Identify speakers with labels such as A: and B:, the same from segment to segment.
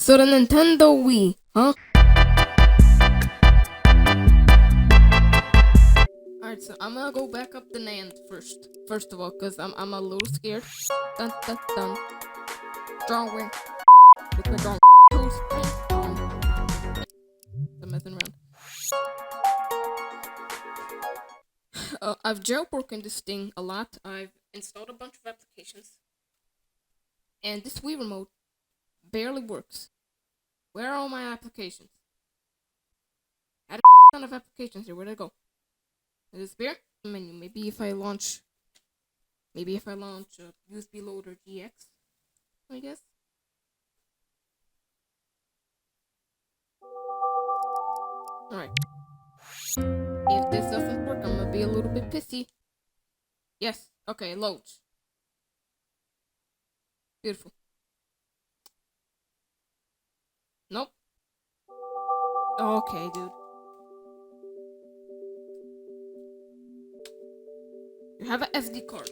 A: So the Nintendo Wii, huh? Alright, so I'm gonna go back up the NAND first of all, cause I'm a little scared. Dun dun dun. Drawing with my drawing tools. I'm messing around. I've jailbroken this thing a lot. I've installed a bunch of applications, and this Wii remote barely works. Where are all my applications? I had a ton of applications here. Where'd they go? Did it disappear? Menu. Maybe if I launch USB Loader GX, I guess. Alright. If this doesn't work, I'm gonna be a little bit pissy. Yes. Okay, loads. Beautiful. Nope. Okay, dude. You have an SD card.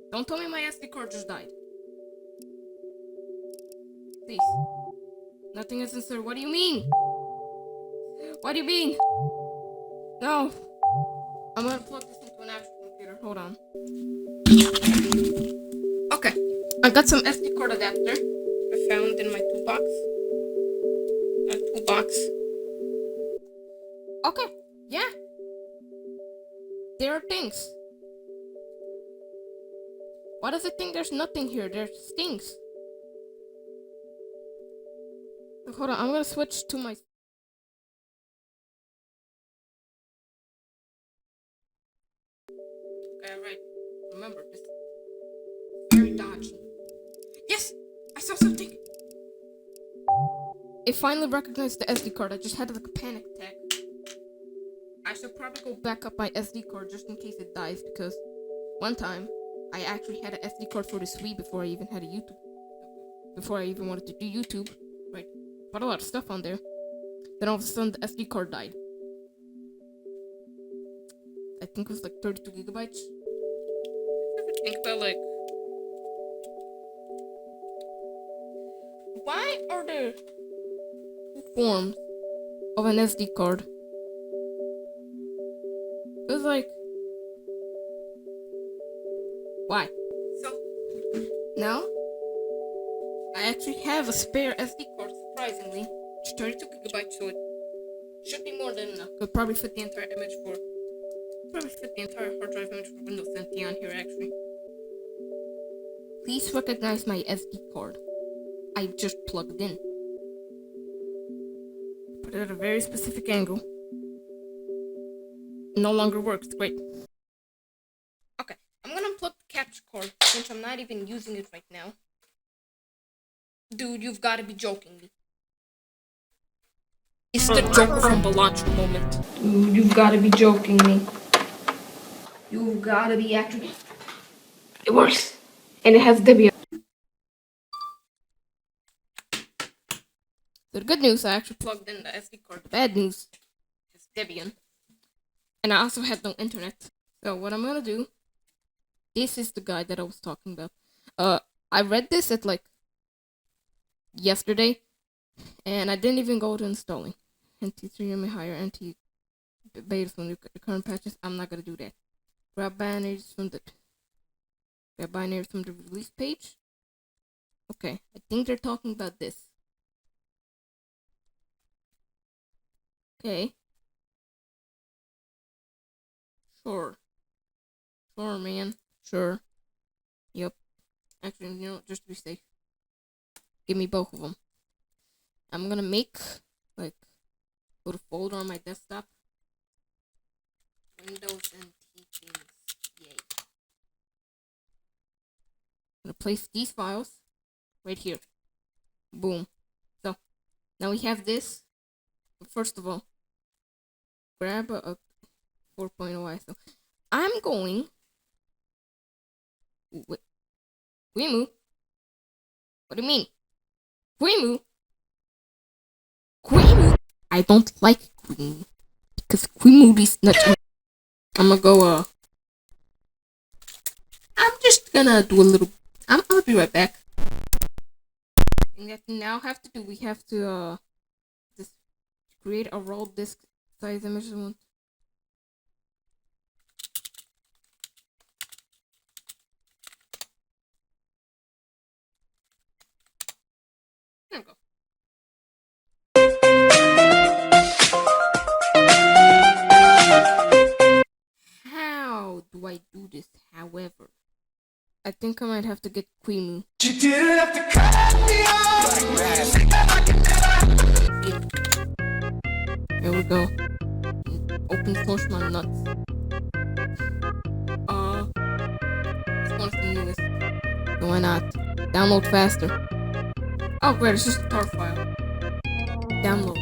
A: Don't tell me my SD card just died. Please. Nothing is inserted. What do you mean? What do you mean? No. I'm gonna plug this into an actual computer. Hold on. Okay. I got some SD card adapter I found in my toolbox. Okay. Yeah. There are things. Why does it think there's nothing here? There's things. Hold on. I'm gonna switch to my... Okay, right. Remember, this is very dodgy. Yes! I saw something! It finally recognized the SD card. I just had like a panic attack. I should probably go back up my SD card just in case it dies, because one time I actually had an SD card for this Wii before I even had a YouTube. Before I even wanted to do YouTube. Right. Put a lot of stuff on there. Then all of a sudden the SD card died. I think it was like 32 gigabytes. Ever think about like, why are there two forms of an SD card? It's like, why? So now I actually have a spare SD card, surprisingly. It's 32 gigabytes, so it should be more than enough. Could probably fit the entire hard drive image for Windows NT on here, actually. Please recognize my SD card. I just plugged in. Put it at a very specific angle. No longer works. Great. Okay, I'm gonna unplug the capture card since I'm not even using it right now. Dude, you've gotta be joking me. It's the Joker from Balancho moment. Dude, you've gotta be joking me. You've gotta be actually... It works. And it has Debian. The good news, I actually plugged in the SD card. The bad news is Debian. And I also had no internet. So what I'm gonna do... This is the guide that I was talking about. I read this at like... yesterday. And I didn't even go to installing. NT3 higher, NT beta from the current patches. I'm not gonna do that. Grab binaries from the release page. Okay, I think they're talking about this. Okay. Sure, man. Sure. Yep. Actually, you know, just to be safe, give me both of them. I'm gonna make like a little folder on my desktop. Windows and teachings. Yay. I'm gonna place these files right here. Boom. So now we have this. But first of all, grab a 4.0 ISO. I'm going. Wimu. What do you mean? Wimu. I don't like Queen because Queen is not. I'm gonna go. I'm just gonna do a little. I'm gonna be right back. thing that we now have to do, we have to just create a raw disk size image. There we go. How do I do this, however? I think I might have to get Queen. There we go. Open source my nuts. This one's the newest. So why not? Download faster. Oh great, it's just a tar file. Download.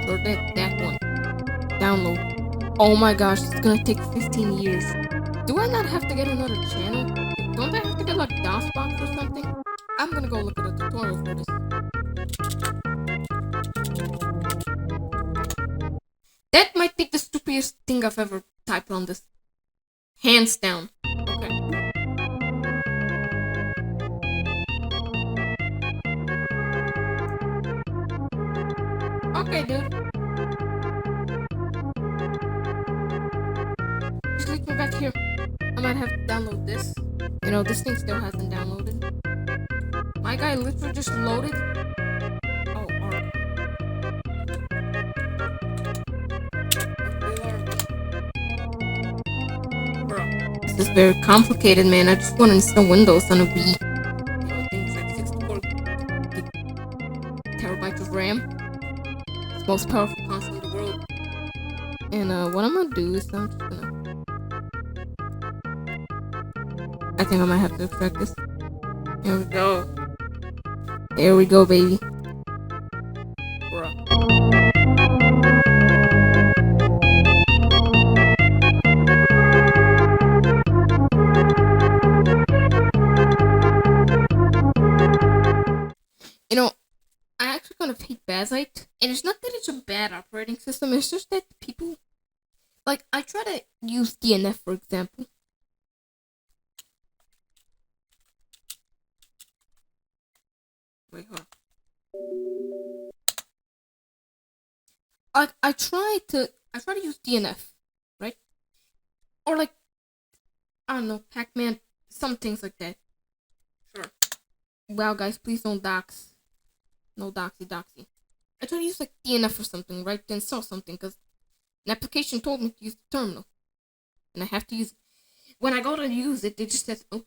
A: Or that one. Download. Oh my gosh, it's gonna take 15 years. Do I not have to get another channel? Don't I have to get like DOSBox or something? I'm gonna go look at a tutorial for this. That might be the stupidest thing I've ever typed on this. Hands down. Okay. Okay, dude. Just leave me back here. I might have to download this. You know, this thing still hasn't downloaded. My guy literally just loaded. Oh, alright. Bro, this is very complicated, man. I just want to install Windows on a Wii. You know, things like 64 terabytes of RAM. It's the most powerful console in the world. And what I'm gonna do is I'm just gonna. I think I might have to extract this. Here we go. There we go, baby. Bruh. You know, I actually kind of hate Bazite. And it's not that it's a bad operating system, it's just that people... Like, I try to use DNF, for example. Wait, hold on. I try to use DNF, right? Or like, I don't know, Pac-Man, some things like that. Sure. Wow, guys, please don't dox. No doxy. I try to use like DNF or something, right? To install something, because an application told me to use the terminal. And I have to use it. When I go to use it, it just says, oh,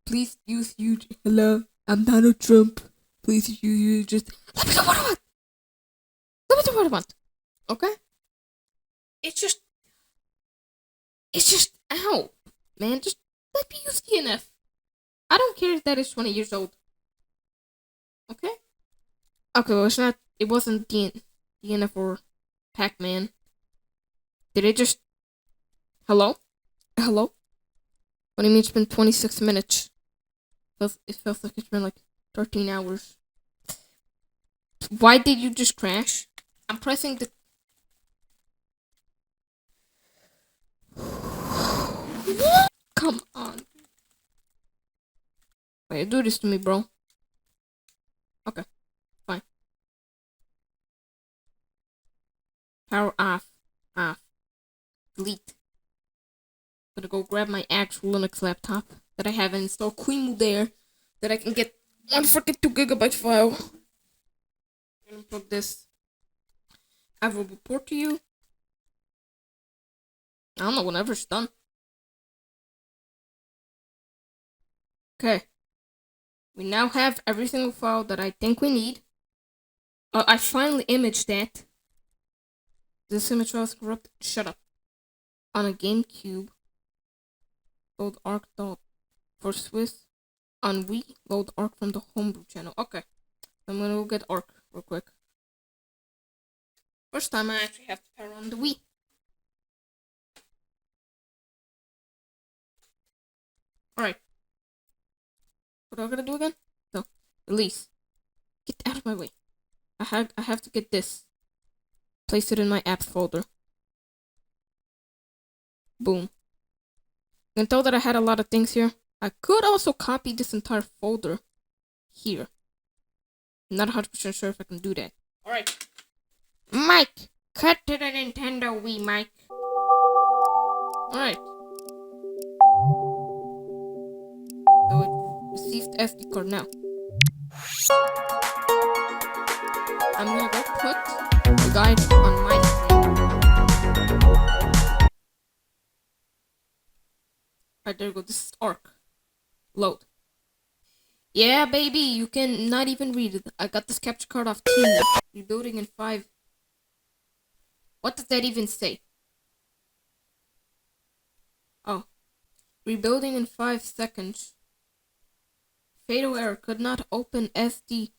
A: please use you. Hello, I'm Donald Trump. Please you just... Let me do what I want. Let me do what I want. Okay? It's just... Ow. Man, just let me use DNF. I don't care that it's 20 years old. Okay? Okay, well, it wasn't DNF or Pac-Man. Did it just... Hello? Hello? What do you mean it's been 26 minutes? It feels like it's been like 13 hours. Why did you just crash? I'm pressing the... Come on. Wait, do this to me, bro. Okay, fine. Power off. Delete. Gonna go grab my actual Linux laptop that I have and install QEMU there, that I can get one freaking 2 gigabyte file. I'm gonna plug this. I will report to you. I don't know, whenever it's done. Okay. We now have every single file that I think we need. I finally imaged that. This image file is corrupt. Shut up. On a GameCube. Load arc for Swiss. On Wii, load arc from the homebrew channel. Okay. I'm gonna go get arc real quick. First time I actually have to power on the Wii. Alright. What am I gonna do again? No. Release. Get out of my way. I have to get this. Place it in my apps folder. Boom. You can tell that I had a lot of things here. I could also copy this entire folder here. I'm not 100% sure if I can do that. Alright. Mike, cut to the Nintendo Wii, Mike. Alright. So it receives the SD card now. I'm gonna go put the guide on my screen. Alright, there we go. This is ARC. Load. Yeah, baby, you can not even read it. I got this capture card off Team. Rebuilding in 5. What does that even say? Oh. Rebuilding in 5 seconds. Fatal error. Could not open SD.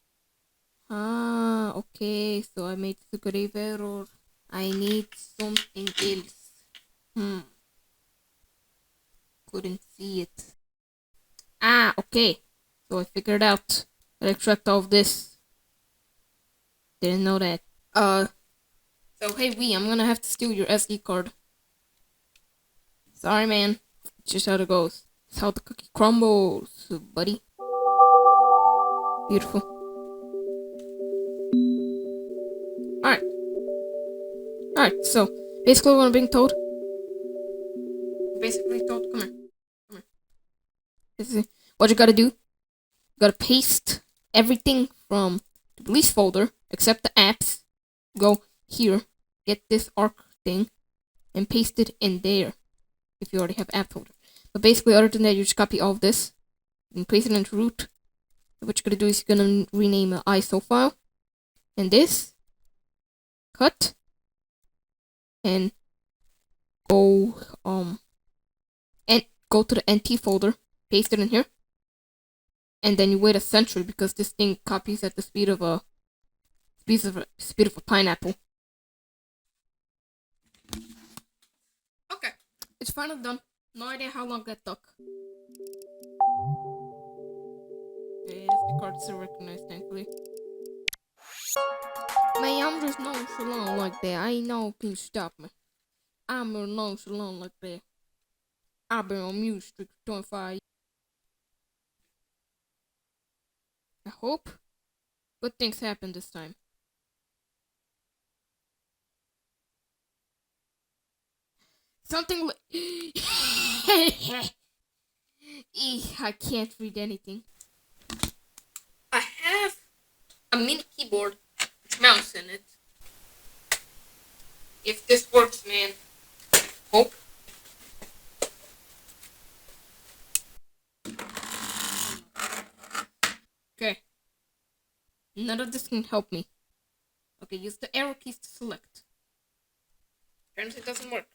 A: Ah, okay. So I made the grave error. I need something else. Couldn't see it. Ah, okay. So I figured out. I extract all of this. Didn't know that. So hey Wii, I'm gonna have to steal your SD card. Sorry, man. It's just how it goes. It's how the cookie crumbles, buddy. Beautiful. Alright, so basically what I'm being told. Basically told, come here. This is what you gotta do. You gotta paste everything from the release folder, except the apps. Go here, get this ARC thing, and paste it in there. If you already have app folder. But basically, other than that, you just copy all of this and paste it into root. What you're gonna do is you're gonna rename an ISO file, and this cut and go and go to the NT folder, paste it in here, and then you wait a century because this thing copies at the speed of a pineapple. Okay, it's finally done. No idea how long that took. Yes, the card still recognized, thankfully. Man, I'm just nonchalant like that. I ain't no can stop me. I'm a nonchalant like that. I've been on music streak for 25 years. I hope good things happen this time. Something like... I can't read anything. I have a mini keyboard with mouse in it. If this works, man. Hope. Okay. None of this can help me. Okay, use the arrow keys to select. Apparently it doesn't work.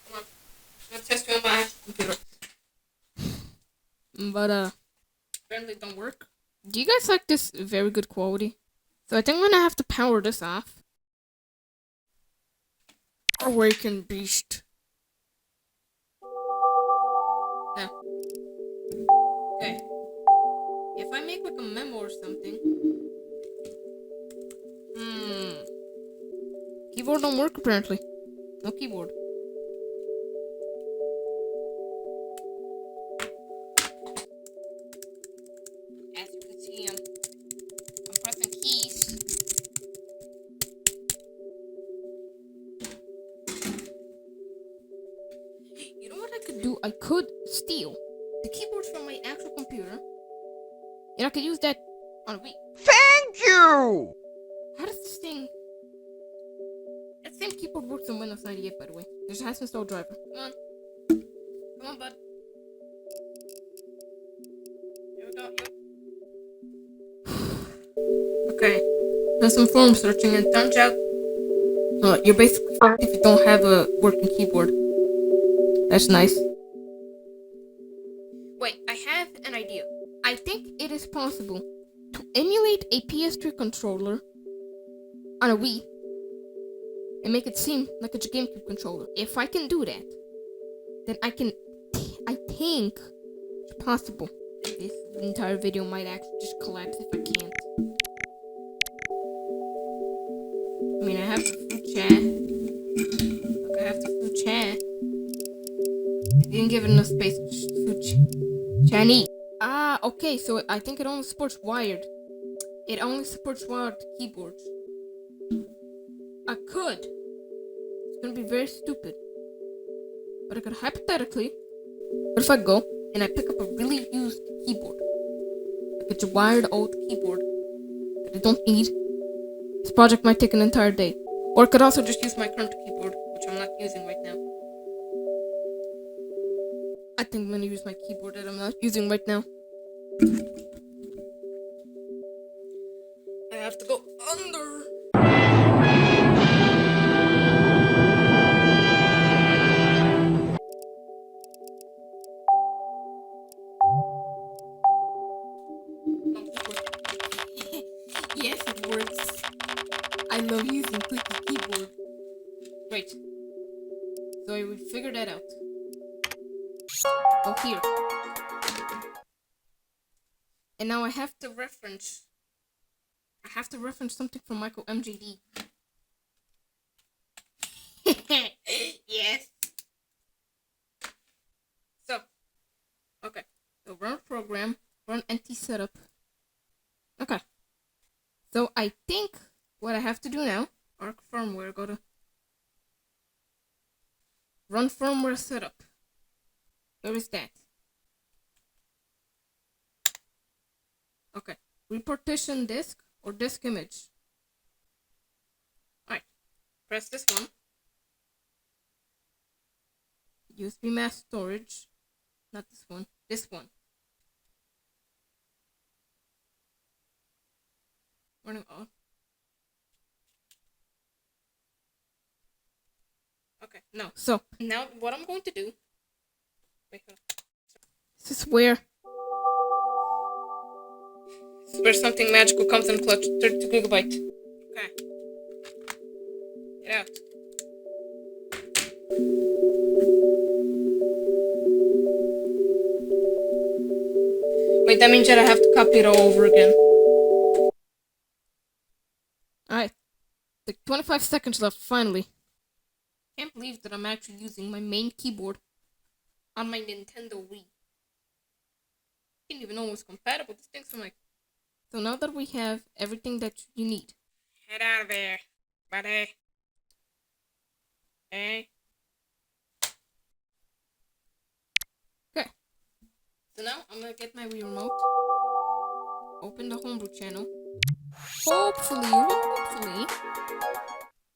A: Come on. I'm gonna test you on my computer. But, apparently it don't work. Do you guys like this very good quality? So I think I'm gonna have to power this off. Awaken Beast. Now. Okay. If I make like a memo or something. Keyboard don't work apparently. No keyboard. As you can see, I'm pressing keys. You know what I could do? I could steal the keyboard from my actual computer, and I could use that on a Wii.
B: Thank you!
A: How does this thing... That same keyboard works on Windows 98, by the way. It just has to install driver. Come on. Come on, bud. Here we go. Okay. Done some forum searching and turns out you're basically fucked if you don't have a working keyboard. That's nice. Wait, I have an idea. I think it is possible to emulate a PS3 controller on a Wii and make it seem like a GameCube controller. If I can do that, then I think it's possible. This entire video might actually just collapse if I can't. I mean, I have the full chat. Look, I have the full chat. didn't give it enough space to Chinese. Ah, okay, so I think it only supports wired. It only supports wired keyboards. I could. It's gonna be very stupid. But I could hypothetically. What if I go and I pick up a really used keyboard? Like a wired old keyboard that I don't need. This project might take an entire day. Or I could also just use my current keyboard, which I'm not using right now. I think I'm gonna use my keyboard that I'm not using right now. I have to go under. Yes, it works. I love using clicky keyboard. Great. So we figured that out. Oh, here. And now I have to reference. I have to reference something from Michael MGD. Yes. So, okay. So run program, run NT setup. Okay. So I think what I have to do now, arc firmware, go to run firmware setup. Where is that? Okay. Repartition disk or disk image. Alright. Press this one. USB mass storage. Not this one. This one. Running off. Okay, no. So, now what I'm going to do... Wait, hold on. This is where something magical comes in clutch. 32 gigabyte. Okay. Get out. Wait, that means that I have to copy it all over again. Alright. Like 25 seconds left, finally. Can't believe that I'm actually using my main keyboard on my Nintendo Wii. Didn't even know it was compatible. This thing's from like... So now that we have everything that you need. Head out of there, buddy. Okay. Okay. So now I'm gonna get my Wii remote. Open the homebrew channel. Hopefully,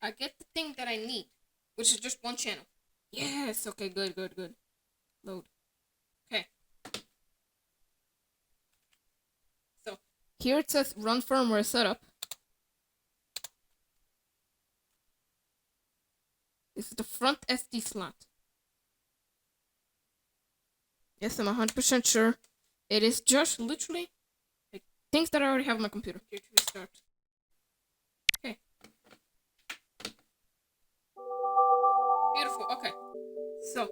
A: I get the thing that I need, which is just one channel. Yes. Okay. Good. Load. Okay. So here it says run firmware setup. This is the front SD slot. Yes, I'm 100% sure. It is just literally like things that I already have on my computer. Here to restart. Okay. Beautiful. Okay. So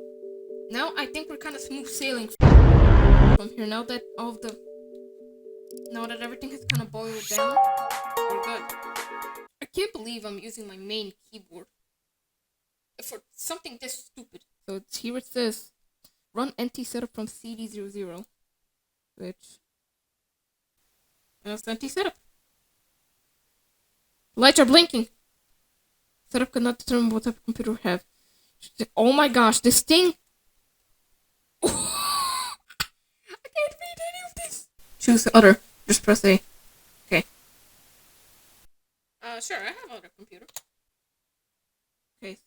A: now I think we're kind of smooth sailing from here. Now that everything has kind of boiled down, we're good. I can't believe I'm using my main keyboard for something this stupid. So here it says run NT setup from CD00, which is NT setup. Lights are blinking. Setup cannot determine what type of computer we have. Oh my gosh, this thing. I can't read any of this. Choose the other. Just press A. Okay. Sure, I have other computer. Okay.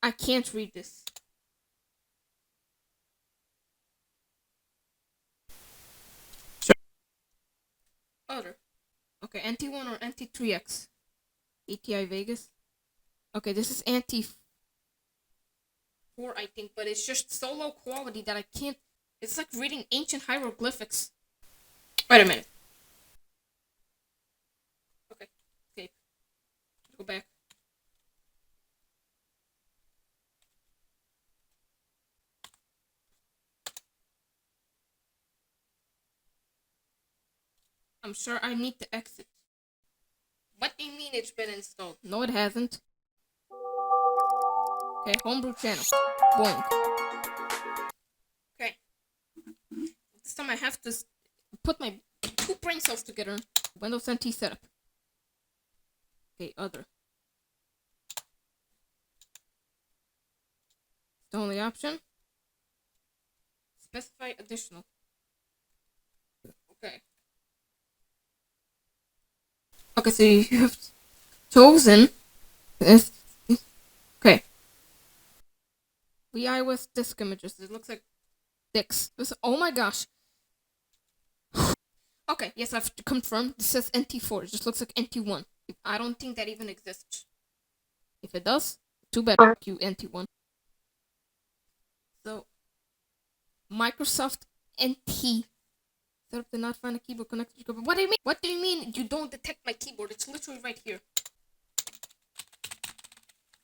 A: I can't read this. Sure. Other. Okay, NT1 or NT3X. ATI Vegas. Okay, this is NT4, I think, but it's just so low quality that I can't. It's like reading ancient hieroglyphics. Wait a minute. Okay, escape. Go back. I'm sure I need to exit. What do you mean it's been installed? No, it hasn't. Okay, homebrew channel. Boing. time I have to put my two brain cells together. Windows NT setup. Okay, other. The only option. Specify additional. Okay. Okay, so you have chosen this. Okay. The iOS disk images. It looks like dicks. Oh my gosh. Okay, yes, I've confirmed. This says NT4. It just looks like NT1. I don't think that even exists. If it does, too bad. You NT1. So, Microsoft NT. Setup did not find a keyboard connected. What do you mean? What do you mean you don't detect my keyboard? It's literally right here.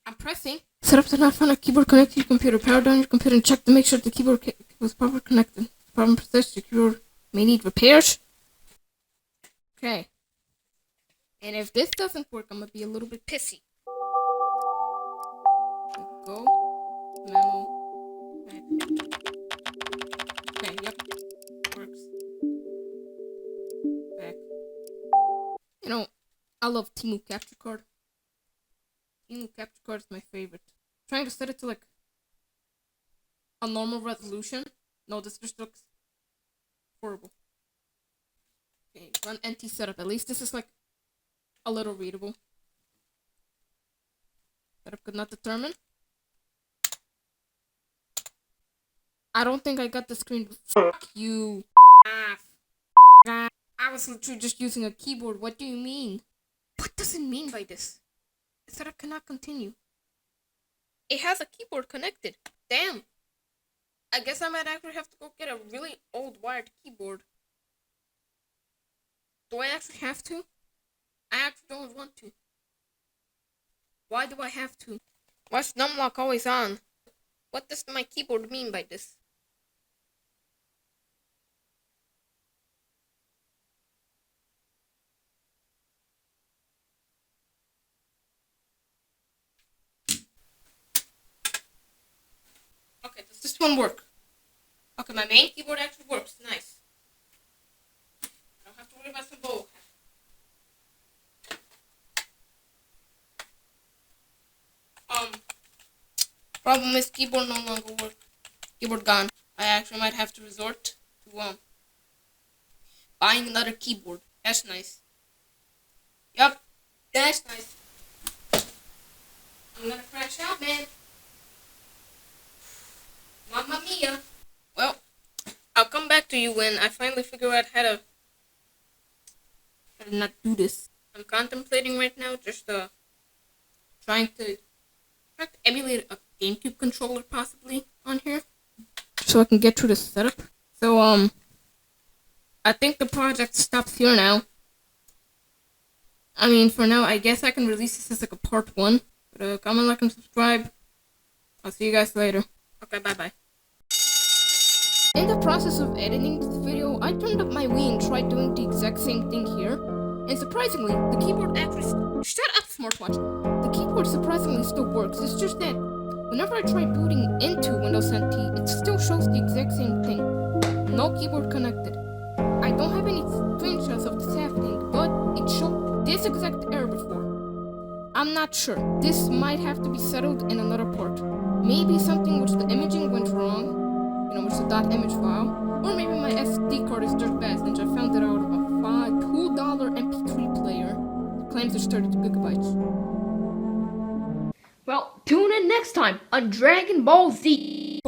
A: I'm pressing. Setup did not find a keyboard connected to your computer. Power down your computer and check to make sure the keyboard was properly connected. Problem persists. Your keyboard may need repairs. Okay. And if this doesn't work, I'm gonna be a little bit pissy. Go. Memo. Okay, yep. Works. Back. You know, I love Timu Capture Card. Timu Capture Card is my favorite. I'm trying to set it to like a normal resolution. No, this just looks horrible. Okay, run NT setup. At least this is like a little readable. Setup could not determine. I don't think I got the screen. Fuck you. I was literally just using a keyboard. What do you mean? What does it mean by this? The setup cannot continue. It has a keyboard connected. Damn. I guess I might actually have to go get a really old wired keyboard. Do I actually have to? I actually don't want to. Why do I have to? Why's numlock always on? What does my keyboard mean by this? Okay, does this one work? Okay, my main keyboard actually works. Nice. I don't have to worry about some bull. Problem is keyboard no longer work. Keyboard gone. I actually might have to resort to buying another keyboard. That's nice. Yup, that's nice. I'm gonna crash out, man. Mamma mia. Well, I'll come back to you when I finally figure out how to not do this. I'm contemplating right now, just trying to emulate a GameCube controller possibly on here, so I can get through the setup. So I think the project stops here now. I mean, for now, I guess I can release this as like a part 1. But comment, like, and subscribe. I'll see you guys later. Okay, bye-bye. In the process of editing this video, I turned up my Wii and tried doing the exact same thing here. And surprisingly, the keyboard actually... Shut up, smartwatch! The keyboard surprisingly still works. It's just that whenever I try booting into Windows NT, it still shows the exact same thing. No keyboard connected. I don't have any screenshots of this happening, but it showed this exact error before. I'm not sure. This might have to be settled in another part. Maybe something with the imaging went wrong, with the .image file, or maybe my SD card is just bad since I found it out of a $2 MP3 player that claims there's 32 gigabytes. Well, tune in next time on Dragon Ball Z.